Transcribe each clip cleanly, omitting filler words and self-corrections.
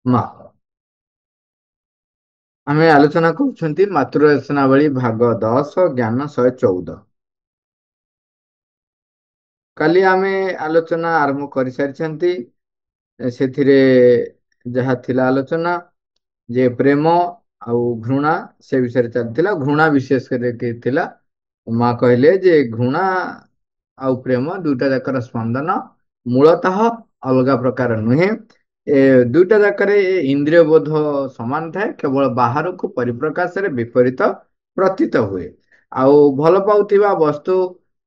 ମା ଆମେ ଆଲୋଚନା କରୁଛନ୍ତି ମାତୃରଚନାବଳୀ ଭାଗ 10 ଜ୍ଞାନ 114। କାଲି ଆମେ ଆଲୋଚନା ଆରମ୍ଭ କରିସାରିଛନ୍ତି। ସେଥିରେ ଯାହା ଥିଲା ଆଲୋଚନା ଯେ ପ୍ରେମ ଆଉ ଘୃଣା ସେ ବିଷୟରେ ଚାଲିଥିଲା। ଘୃଣା ବିଶେଷ କରି ଥିଲା। ମା କହିଲେ ଯେ ଘୃଣା ଆଉ ପ୍ରେମ ଦୁଇଟା ଯାକର ସ୍ପନ୍ଦନ ମୂଳତଃ ଅଲଗା ପ୍ରକାର ନୁହେଁ। ଏ ଦୁଇଟା ଯାକରେ ଇନ୍ଦ୍ରିୟ ବୋଧ ସମାନ ଥାଏ, କେବଳ ବାହାରକୁ ପରିପ୍ରକାଶରେ ବିପରୀତ ପ୍ରତୀତ ହୁଏ। ଆଉ ଭଲ ପାଉଥିବା ବସ୍ତୁ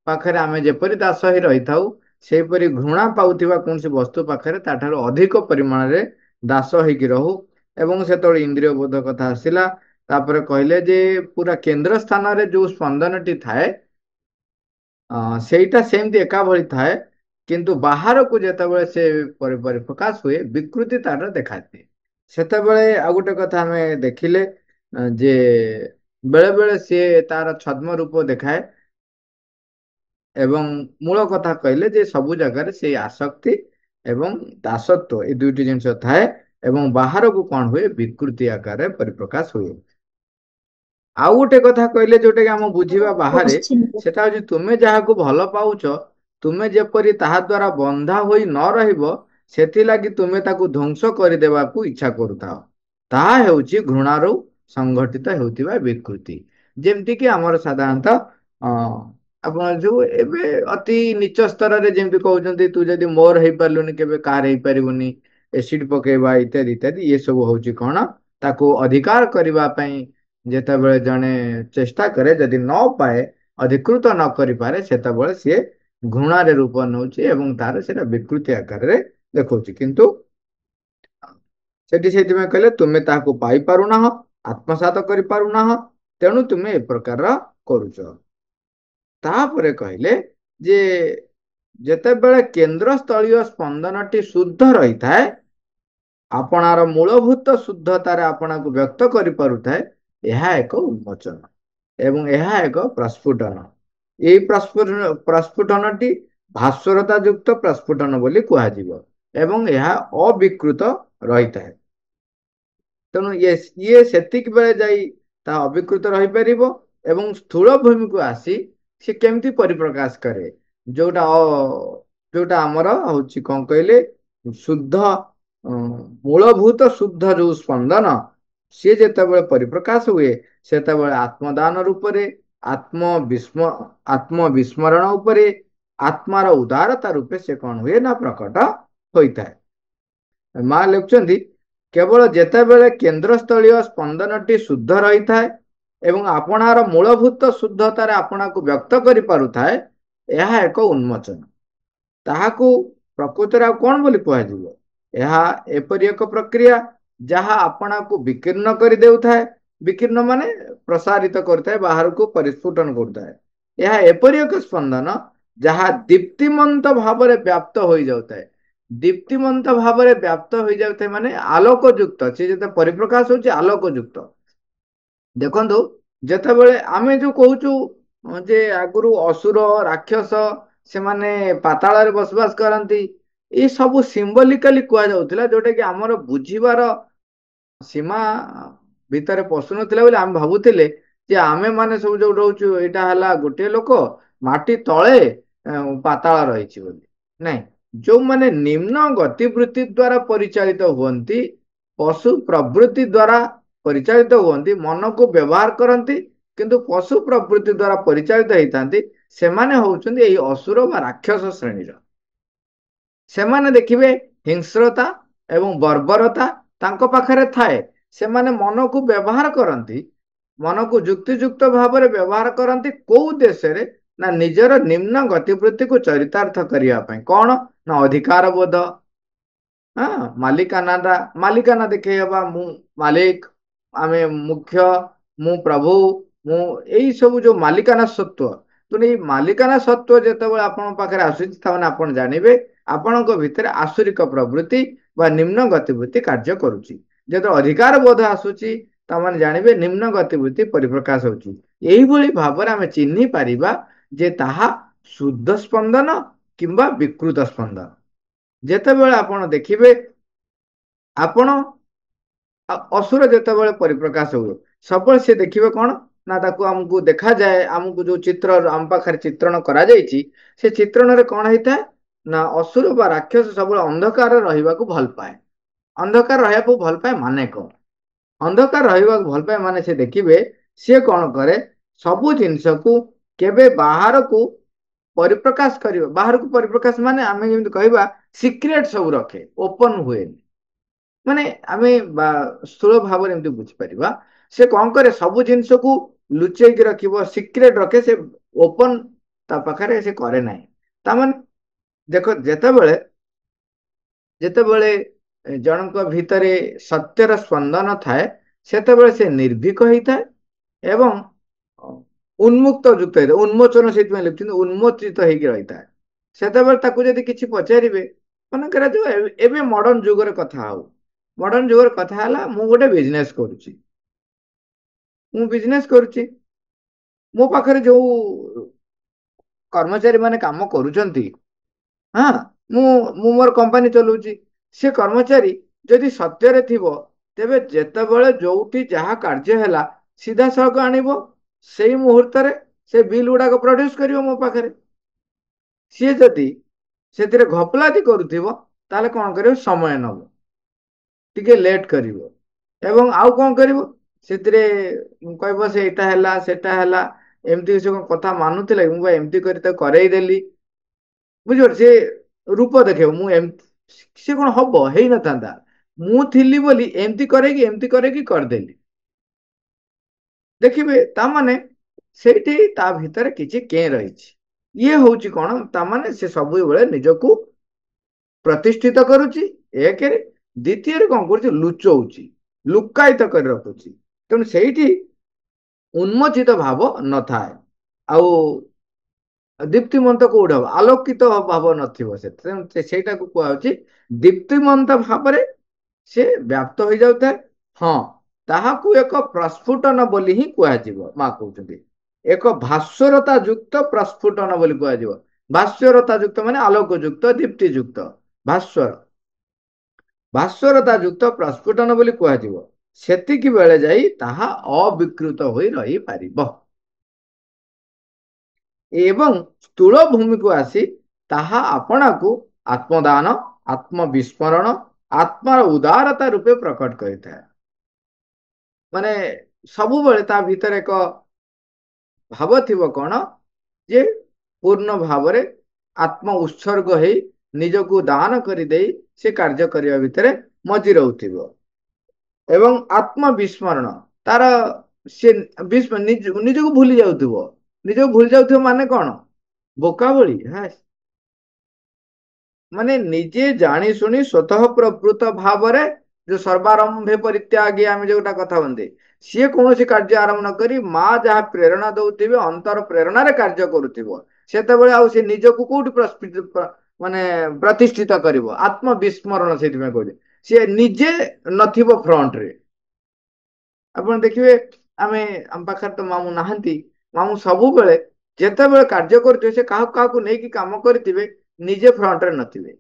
ପାଖରେ ଆମେ ଯେପରି ଦାସ ହେଇ ରହିଥାଉ, ସେହିପରି ଘୃଣା ପାଉଥିବା କୌଣସି ବସ୍ତୁ ପାଖରେ ତାଠାରୁ ଅଧିକ ପରିମାଣରେ ଦାସ ହେଇକି ରହୁ। ଏବଂ ସେତେବେଳେ ଇନ୍ଦ୍ରିୟ ବୋଧ କଥା ଆସିଲା। ତାପରେ କହିଲେ ଯେ ପୁରା କେନ୍ଦ୍ର ସ୍ଥାନରେ ଯୋଉ ସ୍ପନ୍ଦନଟି ଥାଏ, ସେଇଟା ସେମିତି ଏକା ଭଳି ଥାଏ, କିନ୍ତୁ ବାହାରକୁ ଯେତେବେଳେ ସେ ପରିପ୍ରକାଶ ହୁଏ ବିକୃତି ତାର ଦେଖାଦିଏ। ସେତେବେଳେ ଆଉ ଗୋଟେ କଥା ଆମେ ଦେଖିଲେ ଯେ ବେଳେ ବେଳେ ସିଏ ତାର ଛଦ୍ମ ରୂପ ଦେଖାଏ। ଏବଂ ମୂଳ କଥା କହିଲେ ଯେ ସବୁ ଜାଗାରେ ସେଇ ଆସକ୍ତି ଏବଂ ଦାସତ୍ୱ ଏଇ ଦୁଇଟି ଜିନିଷ ଥାଏ। ଏବଂ ବାହାରକୁ କଣ ହୁଏ, ବିକୃତି ଆକାରରେ ପରିପ୍ରକାଶ ହୁଏ। ଆଉ ଗୋଟେ କଥା କହିଲେ ଯୋଉଟା କି ଆମ ବୁଝିବା ବାହାରେ, ନିଶ୍ଚିନ୍ତ। ସେଟା ହଉଛି ତୁମେ ଯାହାକୁ ଭଲ ପାଉଛ, ତୁମେ ଯେପରି ତାହା ଦ୍ଵାରା ବନ୍ଧା ହୋଇ ନ ରହିବ, ସେଥିଲାଗି ତୁମେ ତାକୁ ଧ୍ୱଂସ କରିଦେବାକୁ ଇଚ୍ଛା କରୁଥାଅ। ତାହା ହେଉଛି ଘୃଣାରୁ ସଂଘଟିତ ହେଉଥିବା ବିକୃତି। ଯେମିତି କି ଆମର ସାଧାରଣତଃ ଆପଣ ଯୋଉ ଏବେ ଅତି ନିଚ ସ୍ତରରେ ଯେମିତି କହୁଛନ୍ତି, ତୁ ଯଦି ମୋର ହେଇପାରିଲୁନି କେବେ କାହାର ହେଇପାରିବୁନି, ଏସିଡ ପକେଇବା ଇତ୍ୟାଦି ଇତ୍ୟାଦି, ଇଏ ସବୁ ହଉଛି କଣ, ତାକୁ ଅଧିକାର କରିବା ପାଇଁ ଯେତେବେଳେ ଜଣେ ଚେଷ୍ଟା କରେ, ଯଦି ନ ପାଏ, ଅଧିକୃତ ନ କରିପାରେ, ସେତେବେଳେ ସିଏ ଘୃଣାରେ ରୂପ ନେଉଛି ଏବଂ ତାର ସେଇଟା ବିକୃତି ଆକାରରେ ଦେଖଉଛି। କିନ୍ତୁ ସେଠି ସେଇଥିପାଇଁ କହିଲେ ତୁମେ ତାହାକୁ ପାଇପାରୁନାହ, ଆତ୍ମସାତ କରିପାରୁନାହ, ତେଣୁ ତୁମେ ଏ ପ୍ରକାର କରୁଛ। ତାପରେ କହିଲେ ଯେ ଯେତେବେଳେ କେନ୍ଦ୍ରସ୍ଥଳୀୟ ସ୍ପନ୍ଦନଟି ଶୁଦ୍ଧ ରହିଥାଏ, ଆପଣାର ମୂଳଭୂତ ଶୁଦ୍ଧତାରେ ଆପଣାକୁ ବ୍ୟକ୍ତ କରିପାରୁଥାଏ, ଏହା ଏକ ଉନ୍ମୋଚନ ଏବଂ ଏହା ଏକ ପ୍ରସ୍ଫୁଟନ। ଏଇ ପ୍ରସ୍ଫୁଟନଟି ଭାସ୍ୱରତା ଯୁକ୍ତ ପ୍ରସ୍ଫୁଟନ ବୋଲି କୁହାଯିବ ଏବଂ ଏହା ଅବିକୃତ ରହିଥାଏ। ତେଣୁ ଇଏ ସେତିକି ବେଳେ ଯାଇ ତାହା ଅବିକୃତ ରହିପାରିବ ଏବଂ ସ୍ଥୂଳ ଭୂମିକୁ ଆସି ସେ କେମିତି ପରିପ୍ରକାଶ କରେ, ଯୋଉଟା ଯୋଉଟା ଆମର ହଉଛି କଣ କହିଲେ, ଶୁଦ୍ଧ ମୂଳଭୂତ ଶୁଦ୍ଧ ଯୋଉ ସ୍ପନ୍ଦନ, ସିଏ ଯେତେବେଳେ ପରିପ୍ରକାଶ ହୁଏ, ସେତେବେଳେ ଆତ୍ମଦାନ ରୂପରେ, ଆତ୍ମବିସ୍ମରଣ ଉପରେ, ଆତ୍ମାର ଉଦାରତା ରୂପେ ସେ କଣ ହୁଏ ନା ପ୍ରକଟ ହୋଇଥାଏ। ମା ଲେଖୁଛନ୍ତି, କେବଳ ଯେତେବେଳେ କେନ୍ଦ୍ରସ୍ଥଳୀୟ ସ୍ପନ୍ଦନଟି ଶୁଦ୍ଧ ରହିଥାଏ ଏବଂ ଆପଣାର ମୂଳଭୂତ ଶୁଦ୍ଧତାରେ ଆପଣାକୁ ବ୍ୟକ୍ତ କରିପାରୁଥାଏ, ଏହା ଏକ ଉନ୍ମୋଚନ। ତାହାକୁ ପ୍ରକୃତରେ ଆଉ କଣ ବୋଲି କୁହାଯିବ? ଏହା ଏପରି ଏକ ପ୍ରକ୍ରିୟା ଯାହା ଆପଣାକୁ ବିକୀର୍ଣ୍ଣ କରିଦେଉଥାଏ। ବିକୀର୍ଣ୍ଣ ମାନେ ପ୍ରସାରିତ କରୁଥାଏ, ବାହାରକୁ ପରିସ୍ଫୁଟନ କରୁଥାଏ। ଏହା ଏପରି ଏକ ସ୍ପନ୍ଦନ ଯାହା ଦୀପ୍ତିମନ୍ତ ଭାବରେ ବ୍ୟାପ୍ତ ହୋଇଯାଉଥାଏ। ଦୀପ୍ତିମନ୍ତ ଭାବରେ ବ୍ୟାପ୍ତ ହୋଇଯାଉଥାଏ ମାନେ ଆଲୋକ ଯୁକ୍ତ, ସେ ଯେତେ ପରିପ୍ରକାଶ ହଉଛି ଆଲୋକ ଯୁକ୍ତ। ଦେଖନ୍ତୁ, ଯେତେବେଳେ ଆମେ ଯୋଉ କହୁଛୁ ଯେ ଆଗରୁ ଅସୁର ରାକ୍ଷସ ସେମାନେ ପାତାଳରେ ବସବାସ କରନ୍ତି, ଏଇ ସବୁ ସିମ୍ବଲିକାଲି କୁହାଯାଉଥିଲା, ଯୋଉଟା କି ଆମର ବୁଝିବାର ସୀମା ଭିତରେ ପଶୁନଥିଲା ବୋଲି ଆମେ ଭାବୁଥିଲେ ଯେ ଆମେ ମାନେ ସବୁ ଯୋଉ ରହୁଛୁ, ଏଇଟା ହେଲା ଗୋଟିଏ ଲୋକ, ମାଟି ତଳେ ପାତାଳ ରହିଛି ବୋଲି। ନାଇଁ, ଯୋଉମାନେ ନିମ୍ନ ଗତିବୃତ୍ତି ଦ୍ଵାରା ପରିଚାଳିତ ହୁଅନ୍ତି, ପଶୁ ପ୍ରବୃତ୍ତି ଦ୍ଵାରା ପରିଚାଳିତ ହୁଅନ୍ତି, ମନକୁ ବ୍ୟବହାର କରନ୍ତି, କିନ୍ତୁ ପଶୁ ପ୍ରବୃତ୍ତି ଦ୍ଵାରା ପରିଚାଳିତ ହେଇଥାନ୍ତି, ସେମାନେ ହଉଛନ୍ତି ଏଇ ଅସୁର ବା ରାକ୍ଷସ ଶ୍ରେଣୀର। ସେମାନେ ଦେଖିବେ ହିଂସ୍ରତା ଏବଂ ବର୍ବରତା ତାଙ୍କ ପାଖରେ ଥାଏ। ସେମାନେ ମନକୁ ବ୍ୟବହାର କରନ୍ତି, ମନକୁ ଯୁକ୍ତିଯୁକ୍ତ ଭାବରେ ବ୍ୟବହାର କରନ୍ତି। କୋଉ ଦେଶରେ ନା ନିଜର ନିମ୍ନ ଗତିବୃତ୍ତିକୁ ଚରିତାର୍ଥ କରିବା ପାଇଁ। କଣ ନା ଅଧିକାର ବୋଧ, ମାଲିକାନା ଦେଖେଇ ହବା, ମୁଁ ମାଲିକ, ଆମେ ମୁଖ୍ୟ, ମୁଁ ପ୍ରଭୁ, ମୁଁ ଏଇ ସବୁ ଯୋଉ ମାଲିକାନା ସତ୍ୱ, ତେଣୁ ଏଇ ମାଲିକାନା ସତ୍ୱ ଯେତେବେଳେ ଆପଣଙ୍କ ପାଖରେ ଆସୁଛି, ତାମାନେ ଆପଣ ଜାଣିବେ ଆପଣଙ୍କ ଭିତରେ ଆସୁରିକ ପ୍ରବୃତ୍ତି ବା ନିମ୍ନ ଗତିବୃତ୍ତି କାର୍ଯ୍ୟ କରୁଛି। ଯେତେବେଳେ ଅଧିକାର ବୋଧ ଆସୁଛି, ତାମାନେ ଜାଣିବେ ନିମ୍ନ ଗତିବୃତ୍ତି ପରିପ୍ରକାଶ ହଉଛି। ଏଇଭଳି ଭାବରେ ଆମେ ଚିହ୍ନି ପାରିବା ଯେ ତାହା ଶୁଦ୍ଧ ସ୍ପନ୍ଦନ କିମ୍ବା ବିକୃତ ସ୍ପନ୍ଦନ। ଯେତେବେଳେ ଆପଣ ଦେଖିବେ, ଆପଣ असुर जेतेबेले परिप्रकाश हुए सब से देखिए कौन ना ताकू आमको देखा जाए आमको जो चित्र आम पाखे चित्रण करा जायछि से चित्रण रे कौन होता है ना असुर बा राक्षस सब अंधकार रहा भल पाए अंधकार रहा भल पाए माने कौन अंधकार रहा भल पाए माने से देखिए सी कौन करे सबु जिनस को केबे बाहर को परिप्रकाश कर बाहर को परिप्रकाश माने आम जमी कह सिक्रेट सब रखे ओपन हुए माने आम स्थूल भाव एमती बुझीपर से कौन करे सब जिनस को लुचे रख सिक्रेट रखे से ओपन ता पाखे से करे ना तामान देख जेतेबेले जेतेबेले जनक भितरे सत्यर स्पंदन थाए सेतेबेले से निर्भीक होता है एवं उन्मुक्त युक्त होता है उन्मोचन से लिखते उन्मोचित होगी रही है सेतेबेले ताकू जदि किछि पचारिबे मनकर जो एबे मॉडर्न जुगर कथा हो मॉडर्न जुगर कथा है मु गोटे बिजनेस करुच्ची मु बिजनेस करुच्ची मो पाखरे जो कर्मचारी माने काम करूछंती हाँ मु मु मोर कंपनी चलाउची से कर्मचारी जदि सत्य थिबो तेबे जेतेबेले जोउठी जहा कार्य हैला सीधा सड़क आनिबो सेई मुहूर्त रे से बिल गुड़ाक प्रोड्यूस करिवो मो पाखरे सी जदि से घपलाती करुथिबो ताले कोन करिवो समय नबो टिके लेट करिवो एवं आउ कोन करिवो सेतिरे कहबो से एटा हैला सेटा हैला एमती से कथा मानुथिले मु बा एमती करि त करई देली बुझो से रूप देखे सी कौन हम है न था मुझी बोली एमती करेगी करदेली देखिए तामाने सेठी ता भीतर किछि के रही ये हूँ कौन तामाने से सब बेले निजको प्रतिष्ठित करुच्ची एक द्वितीय कौन कर लुचौची लुकायित कर रखुची तेणु से उन्मोचित भाव न थाए आउ दीप्तिमंत कौट हम आलोकित भाव नईटा को कहुच्छी दीप्तिमंत भाव से व्याप्त हो जाए हाँ ताहाकू एक प्रस्फुटन बोली ही कहुच्छे माँ कहते एक भास्वरता युक्त प्रस्फुटन बोली कहुच्छे भास्वरता युक्त माने आलोक युक्त दीप्ति युक्त भास्वर भास्वरता युक्त प्रस्फुटन बोली कहुच्छे सेतिकी बेले जाई ताहा अविकृत होई रही पारिबो एवं स्थूल भूमि को आसी ताहा आपना को आत्मदान आत्मविस्मरण आत्मार उदारता रूपे प्रकट करता है माने सबु बेले ता भीतर एक भाव थिबो कोन जे पूर्ण भाव रे आत्म उत्सर्ग है निजको दान कर दे से कार्य करने भितर मजी रहउथिबो एवं आत्मविस्मरण तार से निजको भूली जाउथिबो निजको भूली जाउथिबो माने कोन बोका बोली है माने निजे जानी सुनी स्वतः प्रवृत्त भाव रे जो सर्वारंभे परित्यागी आम जोटा कथा बंदे सी कौन कार्य आरंभ न करी माँ जहाँ प्रेरणा दौथिबे अंतर प्रेरणा रे कार्य करुथिबो सेतेबेले आउ से निजको कोठी माने प्रतिष्ठित करिवो आत्मविस्मरण से कहले सी निजे नथिबो फ्रंट रे आपण देखिए आमे हम पाखर तो मामू नाहंती मामू सबु बेले जेतेबेले कार्य करथिबे से काहा काहा को नेकी काम करथिबे निजे फ्रंट रे नथिबे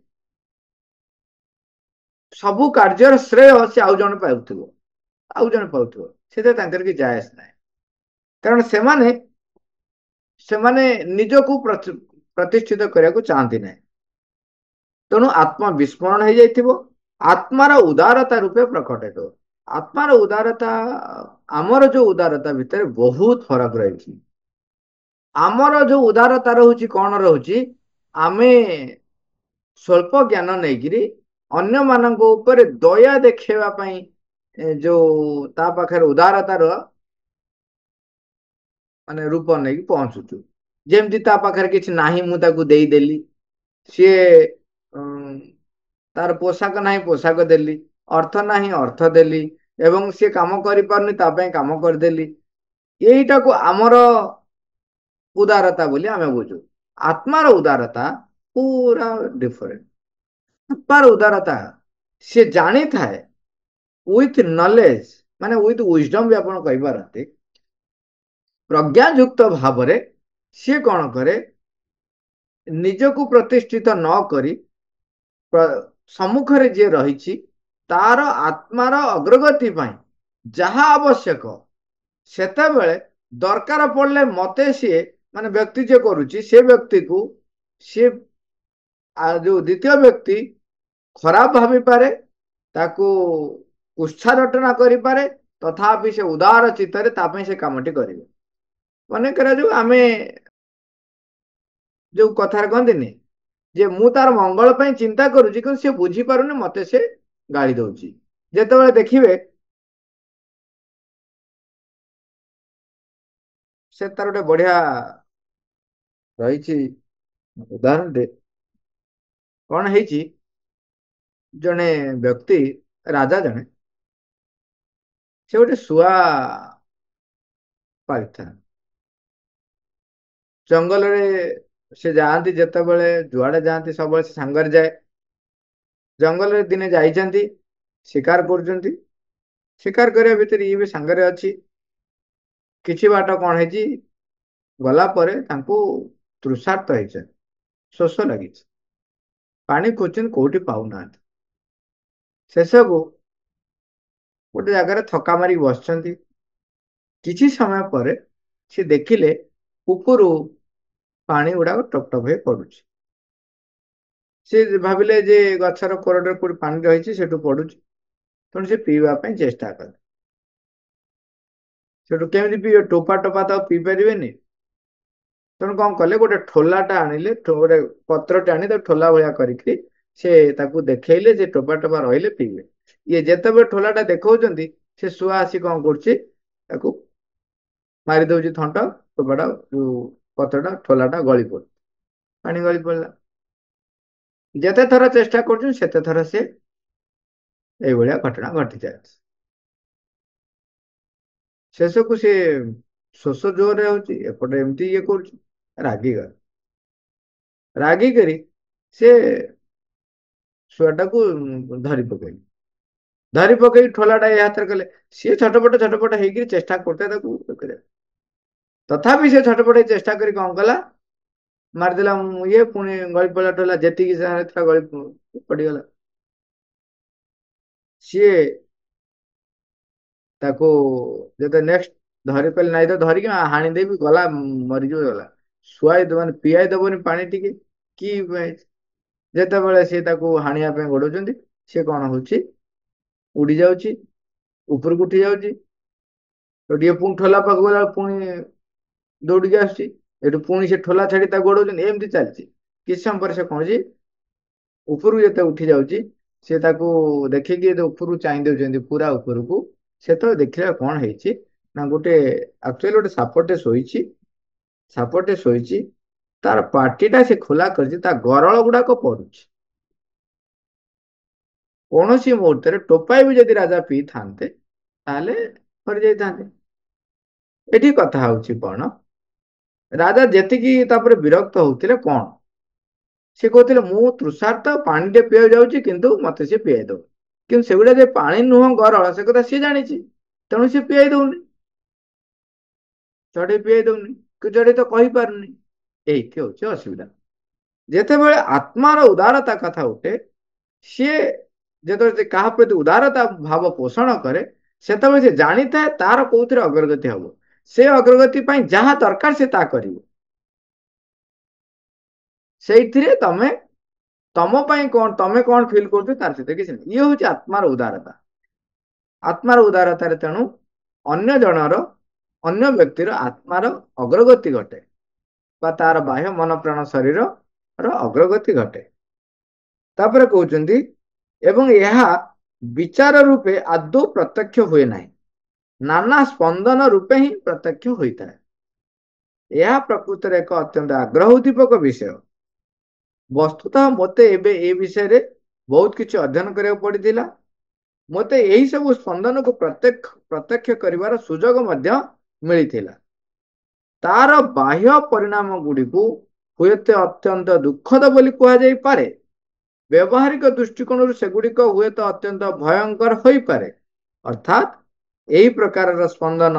सबु कार्यर श्रेय से आउ जने पाउथिबो आउ जने पाउथिबो सेते तांकर की जायस नाही कारण सेमाने सेमाने निजको प्रतिष्ठित करिया को चाहती नाही तेणु आत्मविस्मरण हो जाइथिबो आत्मार उदारता रूपे प्रकट हेतो आत्मार उदारता आमर जो उदारता भितर बहुत फरक रही आमर जो उदारता रोची कौन रोची आमे स्वल्प ज्ञान नहीं अन्य मानक ऊपर दया देखा जो ता पाखे उदारतार माने रूप नहीं पहुंचुचु जेमती ता पाखे किसी नाही मु ताकू देदेली सी तार पोशाक ना पोशाक देली अर्थ ना अर्थ देली एवं सी काम कर पारनी काम करदेली यहीटा को आमर उदारता बोली आमे बुझू आत्मार उदारता पूरा डिफरेंट आत्मार उदारता सी जानी थाए विथ नॉलेज माने विथ विजडम भी आपण कहि पारते प्रज्ञायुक्त भाव रे सी कौन करे निजको प्रतिष्ठित न करी सम्मुख रे जे रही ତାର ଆତ୍ମାର ଅଗ୍ରଗତି ପାଇଁ ଯାହା ଆବଶ୍ୟକ ସେତେବେଳେ ଦରକାର ପଡ଼ିଲେ ମତେ ସିଏ ମାନେ ବ୍ୟକ୍ତି ଯିଏ କରୁଛି ସେ ବ୍ୟକ୍ତିକୁ ସିଏ ଯୋଉ ଦ୍ୱିତୀୟ ବ୍ୟକ୍ତି ଖରାପ ଭାବିପାରେ, ତାକୁ କୁତ୍ସା ରଟନା କରିପାରେ, ତଥାପି ସେ ଉଦାର ଚିତ୍ତରେ ତା ପାଇଁ ସେ କାମଟି କରିବେ। ମନେକର ଯୋଉ ଆମେ ଯୋଉ କଥାରେ କହନ୍ତିନି ଯେ ମୁଁ ତାର ମଙ୍ଗଳ ପାଇଁ ଚିନ୍ତା କରୁଛି କିନ୍ତୁ ସେ ବୁଝିପାରୁନି, ମତେ ସେ ଗାଳି ଦଉଛି। ଯେତେବେଳେ ଦେଖିବେ ସେ ତାର ଗୋଟେ ବଢିଆ ରହିଛି ଉଦାହରଣଟେ। କଣ ହେଇଛି, ଜଣେ ବ୍ୟକ୍ତି ରାଜା ଜଣେ ସେ ଗୋଟେ ଶୁଆ ପାଳିଥାଏ। ଜଙ୍ଗଲରେ ସେ ଯାଆନ୍ତି, ଯେତେବେଳେ ଯୁଆଡେ ଯାଆନ୍ତି ସବୁବେଳେ ସେ ସାଙ୍ଗରେ ଯାଏ। ଜଙ୍ଗଲରେ ଦିନେ ଯାଇଛନ୍ତି, ଶିକାର କରୁଛନ୍ତି। ଶିକାର କରିବା ଭିତରେ ଇଏ ବି ସାଙ୍ଗରେ ଅଛି। କିଛି ବାଟ କଣ ହେଇଛି, ଗଲା ପରେ ତାଙ୍କୁ ତୃଷାର୍ତ୍ତ ହେଇଛନ୍ତି, ଶୋଷ ଲାଗିଛି, ପାଣି ଖୋଜୁଛନ୍ତି କୋଉଠି ପାଉନାହାନ୍ତି। ଶେଷକୁ ଗୋଟେ ଜାଗାରେ ଥକା ମାରିକି ବସିଛନ୍ତି। କିଛି ସମୟ ପରେ ସେ ଦେଖିଲେ ଉପରୁ ପାଣି ଗୁଡାକ ଟପ୍ ଟପ୍ ହେଇ ପଡୁଛି। ସେ ଭାବିଲେ ଯେ ଗଛର କୋରଡ଼ରେ କୋଉଠି ପାଣି ରହିଛି, ସେଠୁ ପଡୁଛି। ତେଣୁ ସେ ପିଇବା ପାଇଁ ଚେଷ୍ଟା କଲେ। ସେଠୁ କେମିତି ପିଇବେ, ଟୋପା ଟୋପା ତ ପିଇ ପାରିବେନି। ତେଣୁ କଣ କଲେ, ଗୋଟେ ଠୋଲାଟା ଆଣିଲେ, ଗୋଟେ ପତ୍ରଟେ ଆଣି ତାକୁ ଠୋଲା ଭଳିଆ କରିକି ସେ ତାକୁ ଦେଖେଇଲେ ଯେ ଟୋପା ଟୋପା ରହିଲେ ପିଇବେ। ଇଏ ଯେତେବେଳେ ଠୋଲାଟା ଦେଖଉଛନ୍ତି, ସେ ଶୁଆ ଆସି କଣ କରୁଛି, ତାକୁ ମାରି ଦଉଛି ଥଣ୍ଟ, ଟୋପାଟା ଯୋଉ ପତ୍ରଟା ଠୋଲାଟା ଗଳି ପଡୁଛି, ପାଣି ଗଳି ପଡିଲା। ଯେତେ ଥର ଚେଷ୍ଟା କରୁଛନ୍ତି ସେତେ ଥର ସେ ଏଇଭଳିଆ ଘଟଣା ଘଟିଯାଏ। ଶେଷକୁ ସେ ଶୋଷ ଜୋରରେ ହଉଛି, ଏପଟେ ଏମିତି ଇଏ କରୁଛି, ରାଗିଗଲା। ରାଗିକରି ସେ ଶୁଆଟାକୁ ଧରି ପକେଇଲେ। ଧରି ପକେଇ ଠୋଲାଟା ଏ ହାତରେ କଲେ। ସିଏ ଛଟପଟ ହେଇକିରି ଚେଷ୍ଟା କରୁଥାଏ ତାକୁ ଇଏ କରିବା। ତଥାପି ସେ ଛଟପଟ ହେଇ ଚେଷ୍ଟା କରି କଣ କଲା, ମାରିଦେଲା ଇଏ, ପୁଣି ଗଳି ପଡ଼ିଲା ଠୋଲା, ଯେତିକି ସାରା ଥିଲା ଗଳି ପଡିଗଲା। ସିଏ ତାକୁ ଯେତେ ନେକ୍ସଟ ଧରି ପାରିଲେ ନାହିଁ, ତ ଧରିକି ହାଣି ଦେଇକି ଗଲା, ମରିଯିବ ଗଲା। ଶୁଆଇ ମାନେ ପିଆଇ ଦବନି ପାଣି ଟିକେ କି ଯେତେବେଳେ ସେ ତାକୁ ହାଣିବା ପାଇଁ ଗୋଡଉଛନ୍ତି, ସେ କଣ ହଉଛି, ଉଡି ଯାଉଛି, ଉପରକୁ ଉଠି ଯାଉଛି। ତ ଟିକେ ପୁଣି ଠୋଲା ପାଖକୁ ଗଲା, ପୁଣି ଦୌଡ଼ିକି ଆସୁଛି। ଏଠୁ ପୁଣି ସେ ଠୋଲା ଛାଡି ତାକୁ ଗୋଡଉଛନ୍ତି, ଏମିତି ଚାଲିଛି। କିଛି ସମୟ ପରେ ସେ କଣ ହେଇଛି, ଉପରକୁ ଯେତେ ଉଠି ଯାଉଛି, ସେ ତାକୁ ଦେଖିକି ଉପରକୁ ଚାହିଁ ଦଉଛନ୍ତି, ପୁରା ଉପରକୁ। ସେତେବେଳେ ଦେଖିଲା କଣ ହେଇଛି ନା, ଗୋଟେ ଆକ୍ଚୁଆଲି ଗୋଟେ ସାପଟେ ଶୋଇଛି। ସାପଟେ ଶୋଇଛି, ତାର ପାଟିଟା ସେ ଖୋଲା କରିଛି, ତା ଗରଳ ଗୁଡାକ ପଡୁଛି। କୌଣସି ମୁହୂର୍ତ୍ତରେ ଟୋପାଏ ବି ଯଦି ରାଜା ପିଇଥାନ୍ତେ, ତାହେଲେ ମରି ଯାଇଥାନ୍ତେ। ଏଠି କଥା ହଉଛି କଣ, ରାଜା ଯେତିକି ତାପରେ ବିରକ୍ତ ହଉଥିଲେ କଣ, ସେ କହୁଥିଲେ ମୁଁ ତୃଷାର୍ତ୍ତ, ପାଣିଟେ ପିଇବାକୁ ଯାଉଛି କିନ୍ତୁ ମତେ ସେ ପିଆଇ ଦଉ। କିନ୍ତୁ ସେଗୁଡା ଯେ ପାଣି ନୁହଁ ଗରଳ, ସେ କଥା ସିଏ ଜାଣିଛି। ତେଣୁ ସେ ପିଆଇ ଦଉନି, ଚଢେଇ ପିଆଇ ଦଉନି, କି ଚଢେଇ ତ କହିପାରୁନି। ଏଇଠି ହଉଛି ଅସୁବିଧା। ଯେତେବେଳେ ଆତ୍ମାର ଉଦାରତା କଥା ଉଠେ, ସିଏ ଯେତେବେଳେ କାହା ପ୍ରତି ଉଦାରତା ଭାବ ପୋଷଣ କରେ, ସେତେବେଳେ ସେ ଜାଣିଥାଏ ତାର କୋଉଥିରେ ଅଗ୍ରଗତି ହବ। ସେ ଅଗ୍ରଗତି ପାଇଁ ଯାହା ଦରକାର ସେ ତା କରିବ। ସେଇଥିରେ ତମ ପାଇଁ କଣ, ତମେ କଣ ଫିଲ୍ କରୁଛ ତାର ସହିତ କିଛି ନାହିଁ। ଇଏ ହଉଛି ଆତ୍ମାର ଉଦାରତା। ଆତ୍ମାର ଉଦାରତାରେ ତେଣୁ ଅନ୍ୟ ଜଣର, ଅନ୍ୟ ବ୍ୟକ୍ତିର ଆତ୍ମାର ଅଗ୍ରଗତି ଘଟେ, ବା ତାର ବାହ୍ୟ ମନ ପ୍ରାଣ ଶରୀରର ଅଗ୍ରଗତି ଘଟେ। ତାପରେ କହୁଛନ୍ତି, ଏବଂ ଏହା ବିଚାର ରୂପେ ଆଦୌ ପ୍ରତ୍ୟକ୍ଷ ହୁଏ ନାହିଁ, ନାନା ସ୍ପନ୍ଦନ ରୂପେ ହିଁ ପ୍ରତ୍ୟକ୍ଷ ହୋଇଥାଏ। ଏହା ପ୍ରକୃତରେ ଏକ ଅତ୍ୟନ୍ତ ଆଗ୍ରହ ଉଦ୍ଦୀପକ ବିଷୟ। ବସ୍ତୁତଃ ମୋତେ ଏବେ ଏ ବିଷୟରେ ବହୁତ କିଛି ଅଧ୍ୟୟନ କରିବାକୁ ପଡିଥିଲା। ମୋତେ ଏହି ସବୁ ସ୍ପନ୍ଦନକୁ ପ୍ରତ୍ୟକ୍ଷ କରିବାର ସୁଯୋଗ ମଧ୍ୟ ମିଳିଥିଲା। ତାର ବାହ୍ୟ ପରିଣାମ ଗୁଡ଼ିକୁ ହୁଏତ ଅତ୍ୟନ୍ତ ଦୁଃଖଦ ବୋଲି କୁହାଯାଇପାରେ। ବ୍ୟବହାରିକ ଦୃଷ୍ଟିକୋଣରୁ ସେଗୁଡ଼ିକ ହୁଏତ ଅତ୍ୟନ୍ତ ଭୟଙ୍କର ହୋଇପାରେ। ଅର୍ଥାତ୍ ଏହି ପ୍ରକାରର ସ୍ପନ୍ଦନ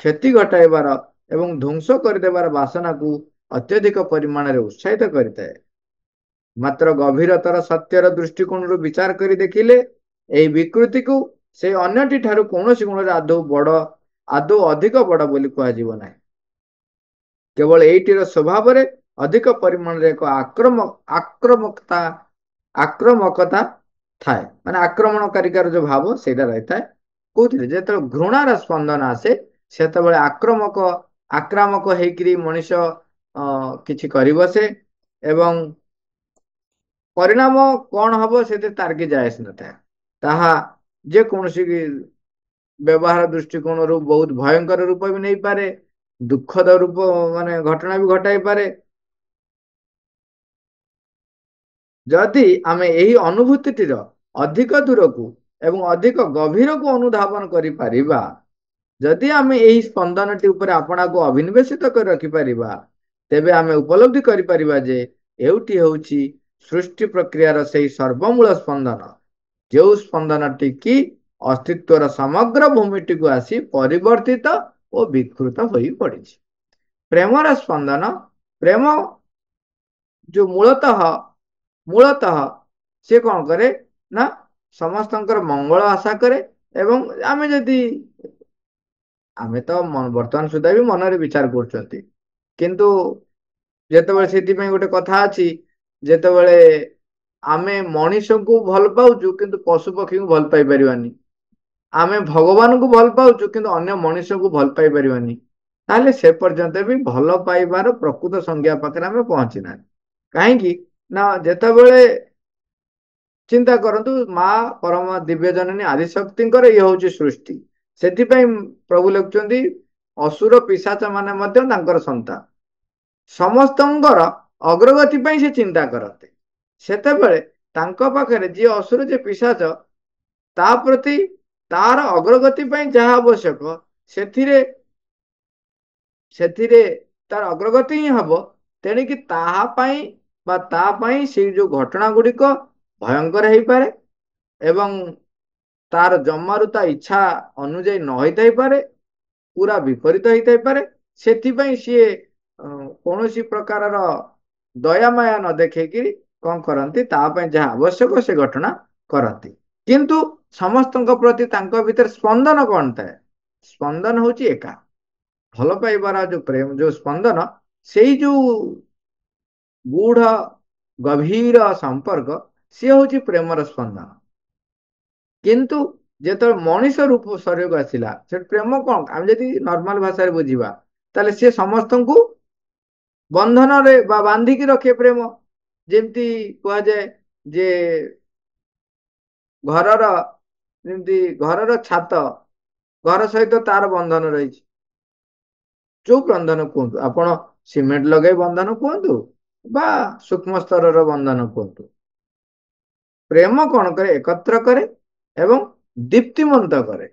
କ୍ଷତି ଘଟାଇବାର ଏବଂ ଧ୍ୱଂସ କରିଦେବାର ବାସନାକୁ ଅତ୍ୟଧିକ ପରିମାଣରେ ଉତ୍ସାହିତ କରିଥାଏ। ମାତ୍ର ଗଭୀରତର ସତ୍ୟର ଦୃଷ୍ଟିକୋଣରୁ ବିଚାର କରି ଦେଖିଲେ ଏହି ବିକୃତିକୁ ସେ ଅନ୍ୟଟି ଠାରୁ କୌଣସି ଗୁଣରେ ଆଦୌ ଅଧିକ ବଡ଼ ବୋଲି କୁହାଯିବ ନାହିଁ। କେବଳ ଏଇଟିର ସ୍ୱଭାବରେ ଅଧିକ ପରିମାଣରେ ଏକ ଆକ୍ରମକତା ଥାଏ, ମାନେ ଆକ୍ରମଣକାରୀକାର ଯୋଉ ଭାବ ସେଇଟା ରହିଥାଏ। କୋଉଥିରେ? ଯେତେବେଳେ ଘୃଣାର ସ୍ପନ୍ଦନ ଆସେ ସେତେବେଳେ ଆକ୍ରାମକ ହେଇକିରି ମଣିଷ କିଛି କରି ବସେ ଏବଂ ପରିଣାମ କଣ ହବ ସେଥିରେ ତାର କି ଯାଏ ଆସିନଥାଏ। ତାହା ଯେକୌଣସି ବ୍ୟବହାର ଦୃଷ୍ଟିକୋଣରୁ ବହୁତ ଭୟଙ୍କର ରୂପ ବି ନେଇପାରେ, ଦୁଃଖଦ ରୂପ ମାନେ ଘଟଣା ବି ଘଟାଇପାରେ। ଯଦି ଆମେ ଏହି ଅନୁଭୂତିଟିର ଅଧିକ ଦୂରକୁ ଏବଂ ଅଧିକ ଗଭୀରକୁ ଅନୁଧାବନ କରିପାରିବା, ଯଦି ଆମେ ଏହି ସ୍ପନ୍ଦନଟି ଉପରେ ଆପଣାକୁ ଅଭିନିବେଶିତ କରି ରଖିପାରିବା, ତେବେ ଆମେ ଉପଲବ୍ଧି କରିପାରିବା ଯେ ଏଉଟି ହେଉଛି ସୃଷ୍ଟି ପ୍ରକ୍ରିୟାର ସେହି ସର୍ବମୂଳ ସ୍ପନ୍ଦନ, ଯେଉଁ ସ୍ପନ୍ଦନଟି କି ଅସ୍ତିତ୍ୱର ସମଗ୍ର ଭୂମିଟିକୁ ଆସି ପରିବର୍ତ୍ତିତ ଓ ବିକୃତ ହୋଇ ପଡ଼ିଛି। ପ୍ରେମର ସ୍ପନ୍ଦନ, ପ୍ରେମ ଯୋଉ ମୂଳତଃ ସେ କଣ କରେ ନା ସମସ୍ତଙ୍କର ମଙ୍ଗଳ ଆଶା କରେ। ଏବଂ ଆମେ ତ ବର୍ତ୍ତମାନ ସୁଦ୍ଧା ବି ମନରେ ବିଚାର କରୁଛନ୍ତି, କିନ୍ତୁ ଯେତେବେଳେ ସେଥିପାଇଁ ଗୋଟେ କଥା ଅଛି, ଯେତେବେଳେ ଆମେ ମଣିଷଙ୍କୁ ଭଲ ପାଉଛୁ କିନ୍ତୁ ପଶୁ ପକ୍ଷୀଙ୍କୁ ଭଲ ପାଇ ପାରିବାନି, ଆମେ ଭଗବାନଙ୍କୁ ଭଲ ପାଉଛୁ କିନ୍ତୁ ଅନ୍ୟ ମଣିଷଙ୍କୁ ଭଲ ପାଇ ପାରିବାନି, ତାହେଲେ ସେ ପର୍ଯ୍ୟନ୍ତ ବି ଭଲ ପାଇବାର ପ୍ରକୃତ ସଂଜ୍ଞା ପାଖରେ ଆମେ ପହଞ୍ଚିନାହିଁ। କାହିଁକି ନା ଯେତେବେଳେ ଚିନ୍ତା କରନ୍ତୁ, ମା ପରମ ଦିବ୍ୟ ଜନନୀ ଆଦିଶକ୍ତିଙ୍କର ଇଏ ହଉଛି ସୃଷ୍ଟି। ସେଥିପାଇଁ ପ୍ରଭୁ ଲେଖୁଛନ୍ତି ଅସୁର ପିଶାଚ ମାନେ ମଧ୍ୟ ତାଙ୍କର ସନ୍ତାନ। ସମସ୍ତଙ୍କର ଅଗ୍ରଗତି ପାଇଁ ସେ ଚିନ୍ତା କରନ୍ତି। ସେତେବେଳେ ତାଙ୍କ ପାଖରେ ଯିଏ ଅସୁର ଯିଏ ପିଶାଚ, ତା ପ୍ରତି ତାର ଅଗ୍ରଗତି ପାଇଁ ଯାହା ଆବଶ୍ୟକ ସେଥିରେ ତାର ଅଗ୍ରଗତି ହିଁ ହବ। ତେଣିକି ତା ପାଇଁ ସେଇ ଯୋଉ ଘଟଣା ଗୁଡିକ ଭୟଙ୍କର ହେଇପାରେ ଏବଂ ତାର ଜମାରୁ ତା ଇଚ୍ଛା ଅନୁଯାୟୀ ନ ହେଇଥାଇପାରେ, ପୁରା ବିପରୀତ ହେଇଥାଇପାରେ। ସେଥିପାଇଁ ସିଏ କୌଣସି ପ୍ରକାରର ଦୟାମାୟା ନ ଦେଖେଇକି କଣ କରନ୍ତି, ତା ପାଇଁ ଯାହା ଆବଶ୍ୟକ ସେ ଘଟଣା କରନ୍ତି। କିନ୍ତୁ ସମସ୍ତଙ୍କ ପ୍ରତି ତାଙ୍କ ଭିତରେ ସ୍ପନ୍ଦନ କଣ ଥାଏ? ସ୍ପନ୍ଦନ ହଉଛି ଏକା। ଭଲ ପାଇବାର ଯୋଉ ପ୍ରେମ ଯୋଉ ସ୍ପନ୍ଦନ, ସେଇ ଯୋଉ ଗୂଢ ଗଭୀର ସମ୍ପର୍କ, ସିଏ ହଉଛି ପ୍ରେମର ସ୍ପନ୍ଦନ। କିନ୍ତୁ ଯେତେବେଳେ ମଣିଷ ରୂପ ଶରୀରକୁ ଆସିଲା, ସେଠି ପ୍ରେମ କଣ? ଆମେ ଯଦି ନର୍ମାଲ ଭାଷାରେ ବୁଝିବା, ତାହେଲେ ସିଏ ସମସ୍ତଙ୍କୁ ବନ୍ଧନରେ ବା ବାନ୍ଧିକି ରଖେ ପ୍ରେମ। ଯେମିତି କୁହାଯାଏ ଯେ ଘରର ଛାତ, ଘର ସହିତ ତାର ବନ୍ଧନ ରହିଛି। ଯୋଉ ବନ୍ଧନ କୁହନ୍ତୁ, ଆପଣ ସିମେଣ୍ଟ ଲଗାଇ ବନ୍ଧନ କୁହନ୍ତୁ ବା ସୂକ୍ଷ୍ମ ସ୍ତରର ବନ୍ଧନ କୁହନ୍ତୁ, ପ୍ରେମ କଣ କରେ? ଏକତ୍ର କରେ ଏବଂ ଦୀପ୍ତିମନ୍ତ କରେ।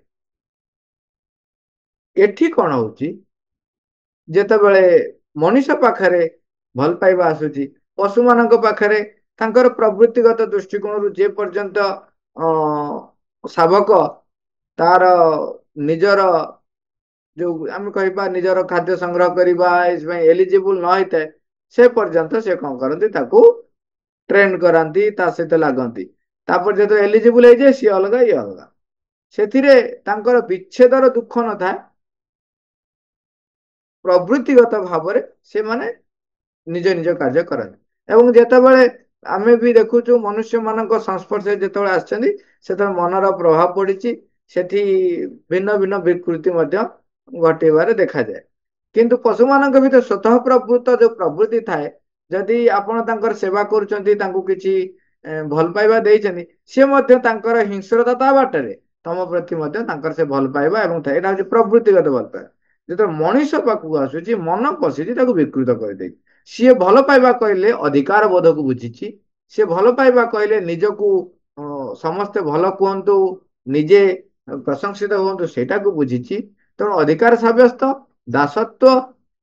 ଏଠି କଣ ହଉଛି, ଯେତେବେଳେ ମଣିଷ ପାଖରେ ଭଲ ପାଇବା ଆସୁଛି, ପଶୁମାନଙ୍କ ପାଖରେ ତାଙ୍କର ପ୍ରବୃତ୍ତିଗତ ଦୃଷ୍ଟିକୋଣରୁ ଯେ ପର୍ଯ୍ୟନ୍ତ ଶାବକ ତାର ନିଜର ଯୋଉ ଆମେ କହିବା ନିଜର ଖାଦ୍ୟ ସଂଗ୍ରହ କରିବା ଏଥିପାଇଁ ଏଲିଜିବୁଲ ନ ହେଇଥାଏ, ସେ ପର୍ଯ୍ୟନ୍ତ ସେ କଣ କରନ୍ତି, ତାକୁ ଟ୍ରେନ କରାନ୍ତି, ତା ସହିତ ଲାଗନ୍ତି। ତାପରେ ଯେତେବେଳେ ଏଲିଜିବୁଲ ହେଇଯାଏ, ସିଏ ଅଲଗା ଇଏ ଅଲଗା। ସେଥିରେ ତାଙ୍କର ବିଚ୍ଛେଦର ଦୁଃଖ ନଥାଏ। ପ୍ରବୃତ୍ତିଗତ ଭାବରେ ସେମାନେ ନିଜ ନିଜ କାର୍ଯ୍ୟ କରନ୍ତି। ଏବଂ ଯେତେବେଳେ ଆମେ ବି ଦେଖୁଛୁ ମନୁଷ୍ୟ ମାନଙ୍କ ସଂସ୍ପର୍ଶରେ ଯେତେବେଳେ ଆସିଛନ୍ତି, ସେତେବେଳେ ମନର ପ୍ରଭାବ ପଡିଛି, ସେଠି ଭିନ୍ନ ଭିନ୍ନ ବିକୃତି ମଧ୍ୟ ଘଟିବାରେ ଦେଖାଯାଏ। କିନ୍ତୁ ପଶୁମାନଙ୍କ ଭିତରେ ସ୍ୱତଃ ପ୍ରବୃତ୍ତ ଯୋଉ ପ୍ରବୃତ୍ତି ଥାଏ, ଯଦି ଆପଣ ତାଙ୍କର ସେବା କରୁଛନ୍ତି, ତାଙ୍କୁ କିଛି ଭଲ ପାଇବା ଦେଇଛନ୍ତି, ସିଏ ମଧ୍ୟ ତାଙ୍କର ହିଂସ୍ରତା ତା ବାଟରେ ତମ ପ୍ରତି ମଧ୍ୟ ତାଙ୍କର ସେ ଭଲ ପାଇବା ଏବଂ ଏଇଟା ହଉଛି ପ୍ରବୃତ୍ତିଗତ ଭଲ ପାଇବା। ଯେତେବେଳେ ମଣିଷ ପାଖକୁ ଆସୁଛି, ମନ ପଶିଛି ତାକୁ ବିକୃତ କରିଦେଇଛି। ସିଏ ଭଲ ପାଇବା କହିଲେ ଅଧିକାର ବୋଧକୁ ବୁଝିଛି। ସିଏ ଭଲ ପାଇବା କହିଲେ ନିଜକୁ ସମସ୍ତେ ଭଲ କୁହନ୍ତୁ, ନିଜେ ପ୍ରଶଂସିତ ହୁଅନ୍ତୁ, ସେଇଟାକୁ ବୁଝିଛି। ତେଣୁ ଅଧିକାର ସାବ୍ୟସ୍ତ, ଦାସତ୍ୱ,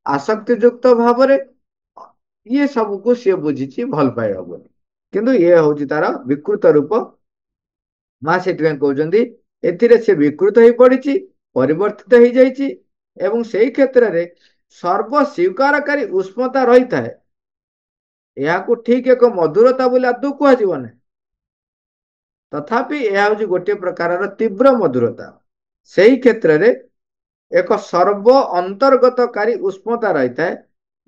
ଆସକ୍ତି ଯୁକ୍ତ ଭାବରେ ଇଏ ସବୁକୁ ସିଏ ବୁଝିଛି ଭଲ ପାଇବା ବୋଲି। କିନ୍ତୁ ଇଏ ହଉଛି ତାର ବିକୃତ ରୂପ। ମା ସେଥିପାଇଁ କହୁଛନ୍ତି ଏଥିରେ ସେ ବିକୃତ ହେଇ ପଡିଛି, ପରିବର୍ତ୍ତିତ ହେଇଯାଇଛି ଏବଂ ସେଇ କ୍ଷେତ୍ରରେ ସର୍ବ ସ୍ୱୀକାରକାରୀ ଉଷ୍ମତା ରହିଥାଏ। ଏହାକୁ ଠିକ ଏକ ମଧୁରତା ବୋଲି ଆଦୌ କୁହାଯିବ ନାହିଁ। तथापि यह हूँ गोटे प्रकार तीव्र मधुरता से क्षेत्र में एक सर्व अंतर्गतकारी उष्मता रही है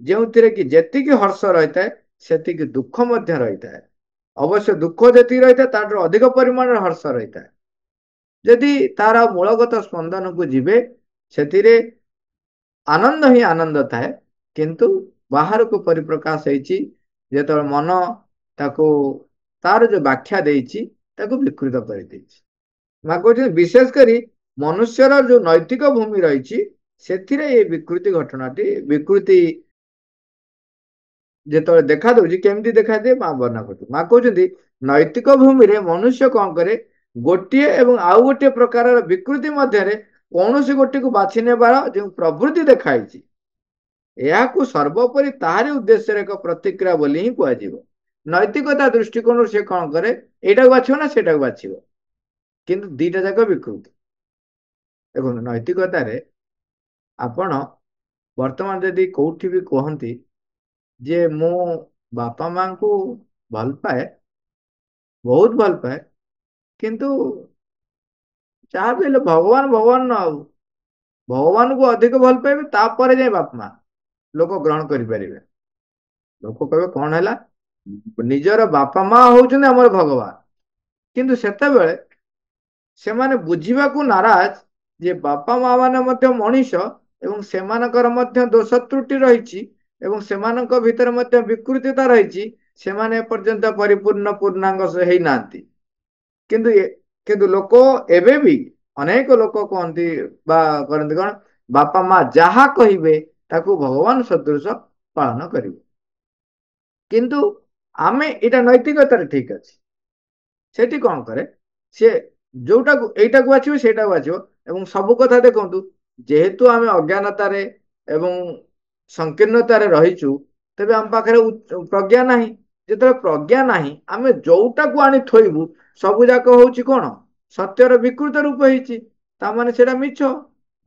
जो कि जी हर्ष रही है से दुख रही है अवश्य दुख जी रही है तार अधिक परिमाण हर्ष रही है जदि तार मूलगत स्पंदन को जीवे से आनंद ही आनंद थाए किंतु बाहर को परिप्रकाश जो मन ताको तार जो व्याख्या देती विकृत कर माँ कहते विशेषकर मनुष्यर जो नैतिक भूमि रही ये विकृति घटनाटी विकृति जो देखा दूसरी केमती देखा दिए माँ वर्णना कर माँ कहते नैतिक भूमि रे मनुष्य कौन करे गोटे एवं आउ गोटे प्रकार विकृति मध्य कौन गोटे को बाछि नेबार जो प्रवृत्ति देखाई सर्वोपरि ताहारी उद्देश्य एक प्रतिक्रिया बोली ही कह नैतिकता दृष्टिकोण से कौन करे यहाँ बाछिब ना सेटा बाछिब किंतु दीटा जाक विकृति देखो नैतिकतार आपण वर्तमान जदि कौटी भी कहती जे मो बापा माँ को भल पाए बहुत भल पाए किंतु जहाँ भी भगवान भगवान न भगवान को अधिक भल पाइबे तापर जाए बाप माँ लोक ग्रहण करें लोक कहे कौन है निजर बापा माँ होउछन्ति हमर भगवान किंतु सेतेबेले से माने बुझीबा को नाराज जे बापा माँ माने मध्य मनीष एवं सेमानकर मध्य दोष त्रुटि रही एवं सेमानक भितर मध्य विकृतिता रही से माने पर्यंत परिपूर्ण पूर्णांग से नांती किंतु किंतु लोक एबे भी अनेक लोक कहती करती कौन बापा माँ जहा कहिबे ताकू भगवान सदृश पालन करिवे किंतु आमे इटा नैतिकतार ठीक अच्छे सेठी कौन करे सी जोटा एटा को बाछिबे सेटा बाछिबो एवं सब कथा देखंतु जेहेतु आमे अज्ञानतारे एवं संकीर्णतारे रहिचु तेबे आम पाखरे प्रज्ञा नाही जेतले प्रज्ञा नाही आमे जोटा को आनी थोइबु सब जाक होउची कोन सत्यर विकृत रूप हेची ता माने सेटा मिछ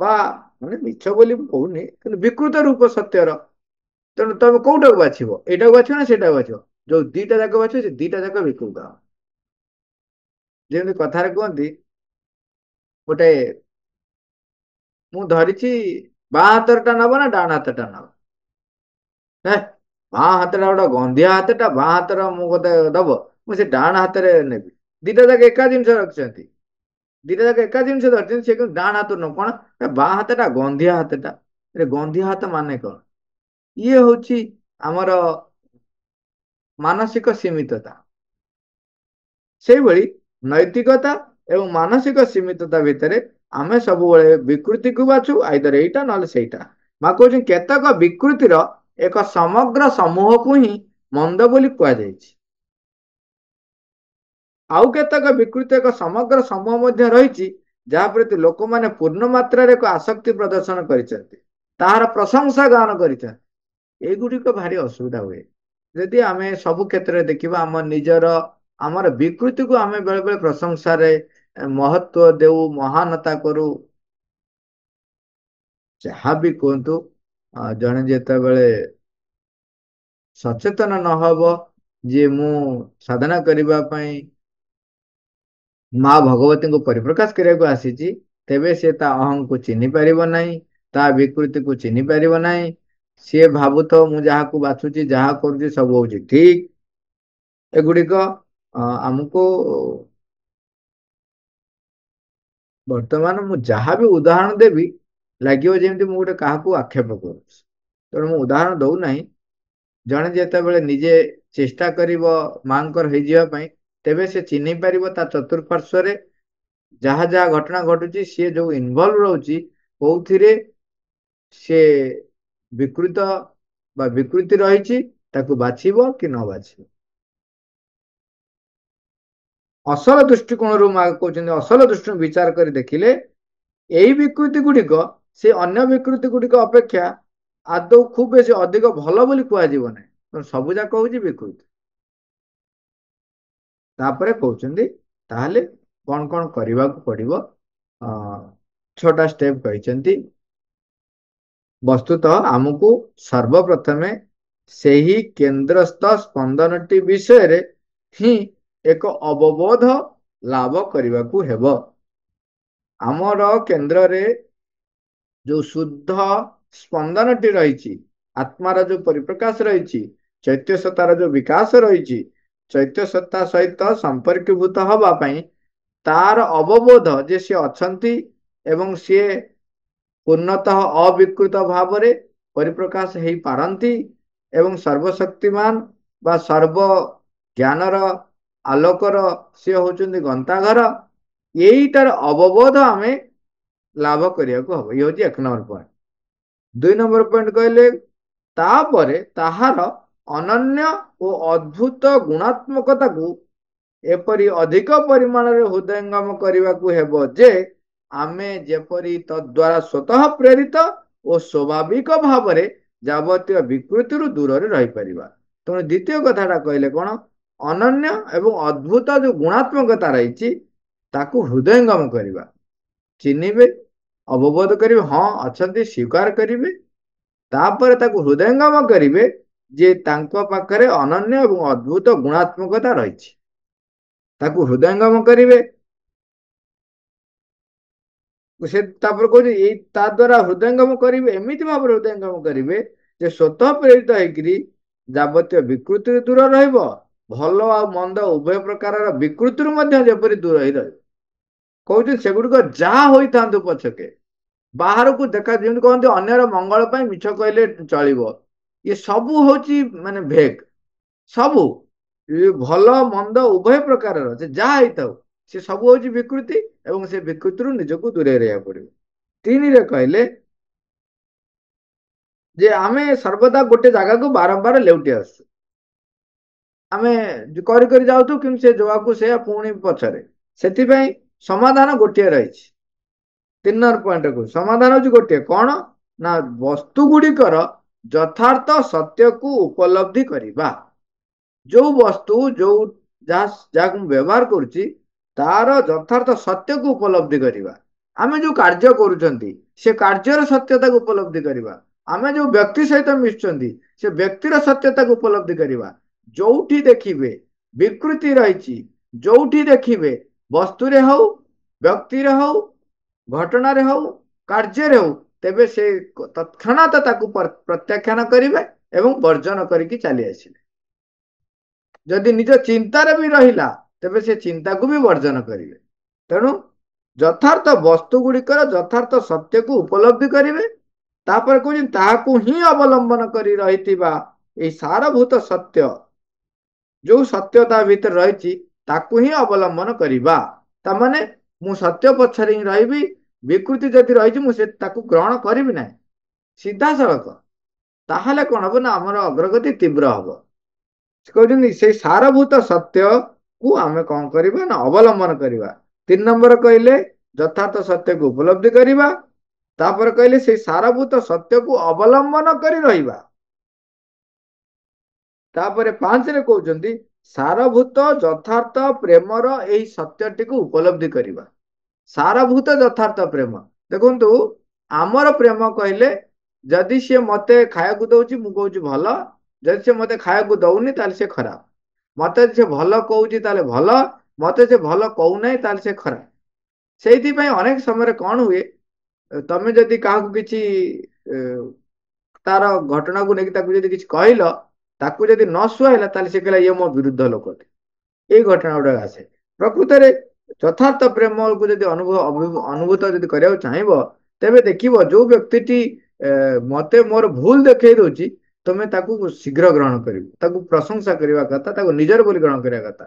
बा माने मिछ बोली कहूनी किंतु विकृत रूप सत्यर तेणु तुम कौटा को बाछिब एटा को बाछिब ना सेटा को बाछिब जो दीटा जाक बाछिब से दीटा जाक विकृत जेमती कथार कहती गोटे मु धरी बाँ हाथरटा नब ना डाण हाथटा नब बाँ हाथटा गोटे गंधिया हाथटा बाँ हाथर मुझे दब मुझे डाण हाथ में नेबी दीटा जाक एका जिनस रखिंट दीटा जाक एका जिनस धरती से डाण हाथ न कौन बाँ हाथटा गंधिया हाथटा गंधिया हाथ माने कौन ये हूँ आमर मानसिक सीमितता से भली नैतिकता एवं मानसिक सीमितता भितर आमे सब विकृति को बाछु आइदर एटा ना सेटा माँ कहते केतक विकृतिर एक समग्र समूह को ही मंद बोली कहुई आउ केतक विकृति एक समग्र समूह मध्य रही जहाँ प्रति लोक मैंने पूर्ण मात्रा एक आसक्ति प्रदर्शन कर प्रशंसा गान कर भारी असुविधा हुए यदि आमे सबु क्षेत्र में देखा आम निजर आमर विकृति को आमे बेले बेले प्रशंसा महत्व देऊ महानता करू जहाँ भी कहतु जड़े जिते बड़े सचेतन न हब जे मु साधना करने माँ भगवती को परिप्रकाश करने को आसी तेबे से ता अहं को चिन्ह पार ना ता विकृति को चिन्ह पार ना सी भावु तो मु जहाँ को बाछुची जहाँ करुच्ची सब हूँ ठीक एगुड़िक आमको वर्तमान मु जहाँ भी उदाहरण देवी लगे जमी मुझे क्या आक्षेप कर तेणु मु उदाहरण दौना जड़े जिते बड़े निजे चेष्टा कर मांकर तेबे से चिन्ह पार ता चतुर्पार्श्व जहाँ जहाँ घटना घटुची सी जो इनवल्व रोची कौथिरे से विकृत बा विकृति रही बाछिब कि न बाछिब असल दृष्टिकोण रू माँ कहते असल दृष्टि विचार कर देखिले यही विकृति गुड़िक से अन्य विकृति गुड़िक अपेक्षा आदौ खूब बेसी अधिक भल बोली कहना ना सब जाक हूँ विकृति तापर कहते ताहले कौन कौन करने को पड़ो छोटा स्टेप कहते वस्तुतः आमको सर्वप्रथमे से ही केन्द्रस्थ स्पंदनटी विषय रे ही एक अवबोध ଲାଭ କରିବାକୁ ହେବ। ଆମର କେନ୍ଦ୍ରରେ ଯୋଉ ଶୁଦ୍ଧ ସ୍ପନ୍ଦନଟି ରହିଛି, ଆତ୍ମାର ଯୋଉ ପରିପ୍ରକାଶ ରହିଛି, ଚୈତ୍ୟ ସତ୍ତାର ଯୋଉ ବିକାଶ ରହିଛି, ଚୈତ୍ୟ ସତ୍ତା ସହିତ ସମ୍ପର୍କୀଭୂତ ହବା ପାଇଁ ତାର ଅବବୋଧ ଯେ ସିଏ ଅଛନ୍ତି ଏବଂ ସିଏ ପୂର୍ଣ୍ଣତଃ ଅବିକୃତ ଭାବରେ ପରିପ୍ରକାଶ ହେଇପାରନ୍ତି ଏବଂ ସର୍ବଶକ୍ତିମାନ ବା ସର୍ବ ଜ୍ଞାନର ଆଲୋକର ସିଏ ହଉଛନ୍ତି ଗନ୍ତାଘର, ଏଇଟାର ଅବବୋଧ ଆମେ ଲାଭ କରିବାକୁ ହବ। ଇଏ ହଉଛି 1 ନମ୍ବର ପଏଣ୍ଟ। 2 ନମ୍ବର ପଏଣ୍ଟ କହିଲେ ତାପରେ ତାହାର ଅନନ୍ୟ ଓ ଅଦ୍ଭୁତ ଗୁଣାତ୍ମକତାକୁ ଏପରି ଅଧିକ ପରିମାଣରେ ହୃଦୟଙ୍ଗମ କରିବାକୁ ହେବ ଯେ ଆମେ ଯେପରି ତଦ୍ୱାରା ସ୍ୱତଃ ପ୍ରେରିତ ଓ ସ୍ୱାଭାବିକ ଭାବରେ ଯାବତୀୟ ବିକୃତିରୁ ଦୂରରେ ରହିପାରିବା। ତେଣୁ ଦ୍ୱିତୀୟ କଥାଟା କହିଲେ କଣ, ଅନନ୍ୟ ଏବଂ ଅଦ୍ଭୁତ ଯୋଉ ଗୁଣାତ୍ମକତା ରହିଛି ତାକୁ ହୃଦୟଙ୍ଗମ କରିବା, ଚିହ୍ନିବେ, ଅବବୋଧ କରିବେ, ହଁ ଅଛନ୍ତି, ସ୍ୱୀକାର କରିବେ, ତାପରେ ତାକୁ ହୃଦୟଙ୍ଗମ କରିବେ ଯେ ତାଙ୍କ ପାଖରେ ଅନନ୍ୟ ଏବଂ ଅଦ୍ଭୁତ ଗୁଣାତ୍ମକତା ରହିଛି, ତାକୁ ହୃଦୟଙ୍ଗମ କରିବେ। ସେ ତାପରେ କହୁଛି ଏଇ ତା ଦ୍ୱାରା ହୃଦୟଙ୍ଗମ କରିବେ, ଏମିତି ଭାବରେ ହୃଦୟଙ୍ଗମ କରିବେ ଯେ ସ୍ୱତଃ ପ୍ରେରିତ ହେଇକିରି ଯାବତୀୟ ବିକୃତିରୁ ଦୂର ରହିବ, ଭଲ ଆଉ ମନ୍ଦ ଉଭୟ ପ୍ରକାରର ବିକୃତିରୁ ମଧ୍ୟ ଯେପରି ଦୂର ହେଇ ରହିବ। କହୁଛି ସେଗୁଡିକ ଯାହା ହୋଇଥାନ୍ତୁ ପଛକେ, ବାହାରକୁ ଦେଖା, ଯେମିତି କହନ୍ତି ଅନ୍ୟର ମଙ୍ଗଳ ପାଇଁ ମିଛ କହିଲେ ଚଳିବ, ଇଏ ସବୁ ହଉଛି ମାନେ ଭେକ୍, ସବୁ ଭଲ ମନ୍ଦ ଉଭୟ ପ୍ରକାରର ସେ ଯାହା ହେଇଥାଉ ସେ ସବୁ ହଉଛି ବିକୃତି ଏବଂ ସେ ବିକୃତିରୁ ନିଜକୁ ଦୂରେଇ ରହିବାକୁ ପଡିବ। 3ରେ କହିଲେ ଯେ ଆମେ ସର୍ବଦା ଗୋଟେ ଜାଗାକୁ ବାରମ୍ବାର ଲେଉଟି ଆସୁଛୁ, ଆମେ କରି କରି ଯାଉଛୁ କିନ୍ତୁ ସେ ଯୋଗାକୁ ସେ ପୁଣି ପଛରେ, ସେଥିପାଇଁ ସମାଧାନ ଗୋଟିଏ ରହିଛି। 3 ନମ୍ବର ପଏଣ୍ଟ କୁ ସମାଧାନ ହଉଛି ଗୋଟିଏ, କଣ ନା ବସ୍ତୁ ଗୁଡିକର ଯଥାର୍ଥ ସତ୍ୟକୁ ଉପଲବ୍ଧି କରିବା। ଯୋଉ ବସ୍ତୁ ଯୋଉ ଯାହାକୁ ମୁଁ ବ୍ୟବହାର କରୁଛି ତାର ଯଥାର୍ଥ ସତ୍ୟକୁ ଉପଲବ୍ଧି କରିବା। ଆମେ ଯୋଉ କାର୍ଯ୍ୟ କରୁଛନ୍ତି ସେ କାର୍ଯ୍ୟର ସତ୍ୟତାକୁ ଉପଲବ୍ଧି କରିବା। ଆମେ ଯୋଉ ବ୍ୟକ୍ତି ସହିତ ମିଶୁଛନ୍ତି ସେ ବ୍ୟକ୍ତିର ସତ୍ୟତାକୁ ଉପଲବ୍ଧି କରିବା। ଯୋଉଠି ଦେଖିବେ ବିକୃତି ରହିଛି, ଯୋଉଠି ଦେଖିବେ ବସ୍ତୁରେ ହଉ, ବ୍ୟକ୍ତିରେ ହଉ, ଘଟଣାରେ ହଉ, କାର୍ଯ୍ୟରେ ହଉ, ତେବେ ସେ ତତ୍କ୍ଷଣାତ ତାକୁ ପ୍ରତ୍ୟାଖ୍ୟାନ କରିବେ ଏବଂ ବର୍ଜନ କରିକି ଚାଲି ଆସିବେ। ଯଦି ନିଜ ଚିନ୍ତାରେ ବି ରହିଲା ତେବେ ସେ ଚିନ୍ତାକୁ ବି ବର୍ଜନ କରିବେ। ତେଣୁ ଯଥାର୍ଥ ବସ୍ତୁ ଗୁଡିକର ଯଥାର୍ଥ ସତ୍ୟକୁ ଉପଲବ୍ଧି କରିବେ, ତାପରେ କହୁଛନ୍ତି ତାହାକୁ ହିଁ ଅବଲମ୍ବନ କରି ରହିଥିବା ଏଇ ସାରଭୂତ ସତ୍ୟ, ଯୋଉ ସତ୍ୟ ତା ଭିତରେ ରହିଛି ତାକୁ ହିଁ ଅବଲମ୍ବନ କରିବା। ତାମାନେ ମୁଁ ସତ୍ୟ ପଛରେ ହିଁ ରହିବି, ବିକୃତି ଯଦି ରହିଛି ମୁଁ ସେ ତାକୁ ଗ୍ରହଣ କରିବି ନାହିଁ ସିଧାସଳଖ, ତାହେଲେ କଣ ହବ ନା ଆମର ଅଗ୍ରଗତି ତୀବ୍ର ହବ। ସେ କହୁଛନ୍ତି ସେଇ ସାରଭୂତ ସତ୍ୟକୁ ଆମେ କଣ କରିବା ନା ଅବଲମ୍ବନ କରିବା। 3 ନମ୍ବର କହିଲେ ଯଥାର୍ଥ ସତ୍ୟକୁ ଉପଲବ୍ଧି କରିବା, ତାପରେ କହିଲେ ସେଇ ସାରଭୂତ ସତ୍ୟକୁ ଅବଲମ୍ବନ କରି ରହିବା, ତାପରେ 5ରେ କହୁଛନ୍ତି ସାରଭୂତ ଯଥାର୍ଥ ପ୍ରେମର ଏହି ସତ୍ୟଟିକୁ ଉପଲବ୍ଧି କରିବା। ସାରଭୂତ ଯଥାର୍ଥ ପ୍ରେମ, ଦେଖନ୍ତୁ ଆମର ପ୍ରେମ କହିଲେ ଯଦି ସିଏ ମତେ ଖାଇବାକୁ ଦଉଛି ମୁଁ କହୁଛି ଭଲ, ଯଦି ସେ ମତେ ଖାଇବାକୁ ଦଉନି ତାହେଲେ ସେ ଖରାପ, ମତେ ସେ ଭଲ କହୁଛି ତାହେଲେ ଭଲ, ମତେ ସେ ଭଲ କହୁନାହିଁ ତାହେଲେ ସେ ଖରାପ। ସେଇଥିପାଇଁ ଅନେକ ସମୟରେ କଣ ହୁଏ, ତମେ ଯଦି କାହାକୁ କିଛି ତାର ଘଟଣାକୁ ନେଇକି ତାକୁ ଯଦି କିଛି କହିଲ, ତାକୁ ଯଦି ନ ସୁହାଇଲା ତାହେଲେ ସେ କହିଲା ଇଏ ମୋ ବିରୁଦ୍ଧ ଲୋକ, ଏଇ ଘଟଣା ଗୁଡାକ ଆସେ। ପ୍ରକୃତରେ ଯଥାର୍ଥ ପ୍ରେମକୁ ଯଦି ଅନୁଭୂତ ଯଦି କରିବାକୁ ଚାହିଁବ ତେବେ ଦେଖିବ ଯୋଉ ବ୍ୟକ୍ତିଟି ମତେ ମୋର ଭୁଲ ଦେଖେଇ ଦଉଛି ତମେ ତାକୁ ଶୀଘ୍ର ଗ୍ରହଣ କରିବ, ତାକୁ ପ୍ରଶଂସା କରିବା କଥା, ତାକୁ ନିଜର ବୋଲି ଗ୍ରହଣ କରିବା କଥା।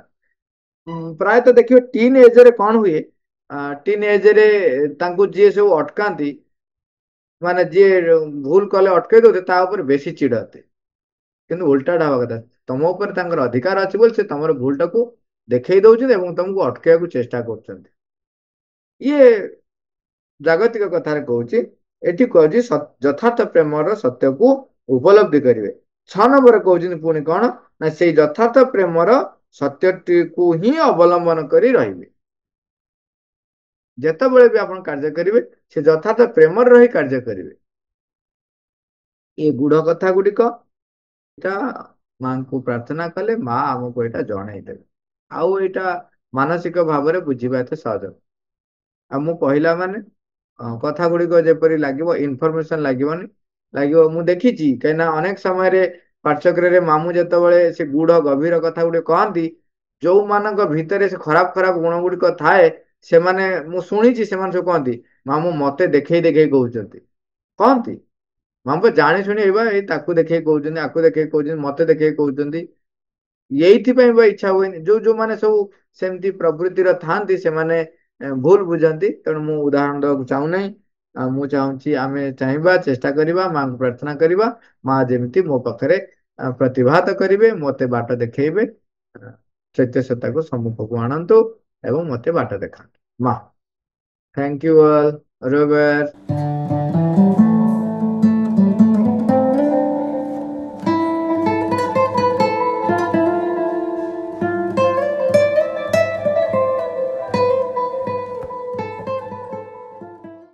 ପ୍ରାୟତଃ ଦେଖିବେ ଟିନ୍ ଏଜରେ କଣ ହୁଏ, ଟିନ୍ ଏଜରେ ତାଙ୍କୁ ଯିଏ ସବୁ ଅଟକାନ୍ତି, ମାନେ ଯିଏ ଭୁଲ କଲେ ଅଟକେଇ ଦଉଥିଲେ ତା ଉପରେ ବେଶୀ ଚିଡନ୍ତି, କିନ୍ତୁ ଓଲଟାଟା ହବା କଥା, ତମ ଉପରେ ତାଙ୍କର ଅଧିକାର ଅଛି ବୋଲି ସେ ତମର ଭୁଲଟାକୁ ଦେଖେଇ ଦଉଛନ୍ତି ଏବଂ ତମକୁ ଅଟକେଇବାକୁ ଚେଷ୍ଟା କରୁଛନ୍ତି। ଇଏ ଜାଗତିକ କଥାରେ କହୁଛି, ଏଠି କହୁଛି ଯଥାର୍ଥ ପ୍ରେମର ସତ୍ୟକୁ ଉପଲବ୍ଧି କରିବେ। 6 ନମ୍ବର କହୁଛନ୍ତି ପୁଣି କଣ ନା ସେଇ ଯଥାର୍ଥ ପ୍ରେମର ସତ୍ୟଟିକୁ ହିଁ ଅବଲମ୍ବନ କରି ରହିବେ। ଯେତେବେଳେ ବି ଆପଣ କାର୍ଯ୍ୟ କରିବେ ସେ ଯଥାର୍ଥ ପ୍ରେମରେ ରହି କାର୍ଯ୍ୟ କରିବେ। ଏ ଗୁଢ କଥା ଗୁଡିକ ଏଇଟା ମାଙ୍କୁ ପ୍ରାର୍ଥନା କଲେ ମା ଆମକୁ ଏଇଟା ଜଣେଇଦେବେ। ଆଉ ଏଇଟା ମାନସିକ ଭାବରେ ବୁଝିବା ଏତେ ସହଜ। ଆଉ ମୁଁ କହିଲା ମାନେ କଥା ଗୁଡିକ ଯେପରି ଲାଗିବ ଇନଫର୍ମେସନ ଲାଗିବନି, ଲାଗିବ ମୁଁ ଦେଖିଛି କାହିଁକିନା ଅନେକ ସମୟରେ ପାଠଚକ୍ରରେ ମାମୁଁ ଯେତେବେଳେ ସେ ଗୂଢ ଗଭୀର କଥା ଗୁଡିକ କହନ୍ତି, ଯୋଉମାନଙ୍କ ଭିତରେ ସେ ଖରାପ ଖରାପ ଗୁଣ ଗୁଡିକ ଥାଏ, ସେମାନେ ମୁଁ ଶୁଣିଛି ସେମାନେ ସବୁ କହନ୍ତି ମାମୁଁ ମତେ ଦେଖେଇ ଦେଖେଇ କହୁଛନ୍ତି, କହନ୍ତି ମାମୁଁ ଜାଣି ଶୁଣି ଏଇବା ଏଇ ତାକୁ ଦେଖେଇ କହୁଛନ୍ତି, ଆକୁ ଦେଖେଇ କହୁଛନ୍ତି, ମତେ ଦେଖେଇ କହୁଛନ୍ତି। ଏଇଥିପାଇଁ ବା ଇଚ୍ଛା ହୁଏନି, ଯୋଉମାନେ ସବୁ ସେମିତି ପ୍ରବୃତ୍ତିର ଥାଆନ୍ତି ସେମାନେ ଭୁଲ ବୁଝନ୍ତି। ତେଣୁ ମୁଁ ଉଦାହରଣ ଦେବାକୁ ଚାହୁଁନାହିଁ। ଆଉ ମୁଁ ଚାହୁଁଛି ଆମେ ଚାହିଁବା, ଚେଷ୍ଟା କରିବା, ମାଙ୍କୁ ପ୍ରାର୍ଥନା କରିବା, ମା ଯେମିତି ମୋ ପାଖରେ ପ୍ରତିଭାତ କରିବେ, ମତେ ବାଟ ଦେଖେଇବେ, ସତ୍ୟ ସତ୍ୟକୁ ସମ୍ମୁଖକୁ ଆଣନ୍ତୁ ଏବଂ ମତେ ବାଟ ଦେଖାନ୍ତୁ। ମା, ଥ୍ୟାଙ୍କ ୟୁ ଅଲ୍, ରୋବେର।